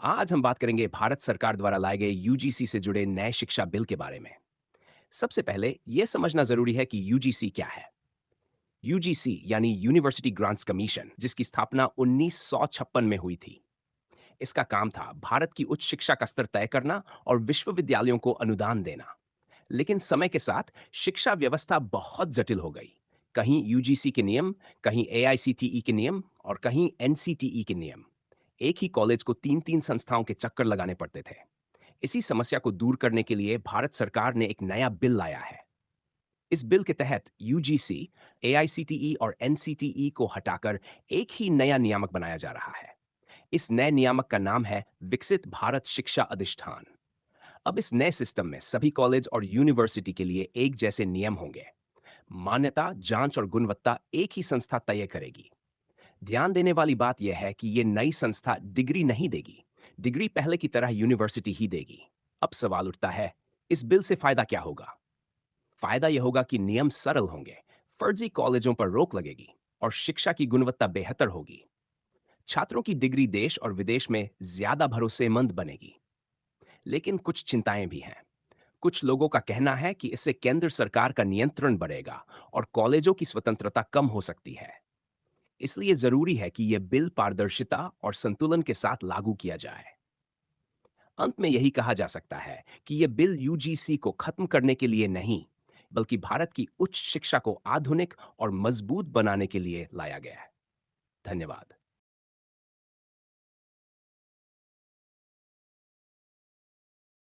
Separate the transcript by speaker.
Speaker 1: आज हम बात करेंगे भारत सरकार द्वारा लाए गए यूजीसी से जुड़े नए शिक्षा बिल के बारे में। सबसे पहले यह समझना जरूरी है कि यूजीसी क्या है। यूजीसी यानी यूनिवर्सिटी ग्रांट्स कमीशन, जिसकी स्थापना 1956 में हुई थी। इसका काम था भारत की उच्च शिक्षा का स्तर तय करना और विश्वविद्यालयों को अनुदान देना। लेकिन समय के साथ शिक्षा व्यवस्था बहुत जटिल हो गई। कहीं यूजीसी के नियम, कहीं एआईसीटीई के नियम और कहीं एनसीटीई के नियम। एक ही कॉलेज को तीन तीन संस्थाओं के चक्कर लगाने पड़ते थे। इसी समस्या को दूर करने के लिए भारत सरकार ने एक नया बिल लाया है। इस बिल के तहत यूजीसी, एआईसीटीई और एनसीटीई को हटाकर एक ही नया नियामक बनाया जा रहा है। इस नए नियामक का नाम है विकसित भारत शिक्षा अधिष्ठान। अब इस नए सिस्टम में सभी कॉलेज और यूनिवर्सिटी के लिए एक जैसे नियम होंगे। मान्यता, जांच और गुणवत्ता एक ही संस्था तय करेगी। ध्यान देने वाली बात यह है कि ये नई संस्था डिग्री नहीं देगी। डिग्री पहले की तरह यूनिवर्सिटी ही देगी। अब सवाल उठता है, इस बिल से फायदा क्या होगा? फायदा यह होगा कि नियम सरल होंगे, फर्जी कॉलेजों पर रोक लगेगी और शिक्षा की गुणवत्ता बेहतर होगी। छात्रों की डिग्री देश और विदेश में ज्यादा भरोसेमंद बनेगी। लेकिन कुछ चिंताएं भी हैं। कुछ लोगों का कहना है कि इससे केंद्र सरकार का नियंत्रण बढ़ेगा और कॉलेजों की स्वतंत्रता कम हो सकती है। इसलिए जरूरी है कि यह बिल पारदर्शिता और संतुलन के साथ लागू किया जाए। अंत में यही कहा जा सकता है कि यह बिल यूजीसी को खत्म करने के लिए नहीं, बल्कि भारत की उच्च शिक्षा को आधुनिक और मजबूत बनाने के लिए लाया गया है। धन्यवाद।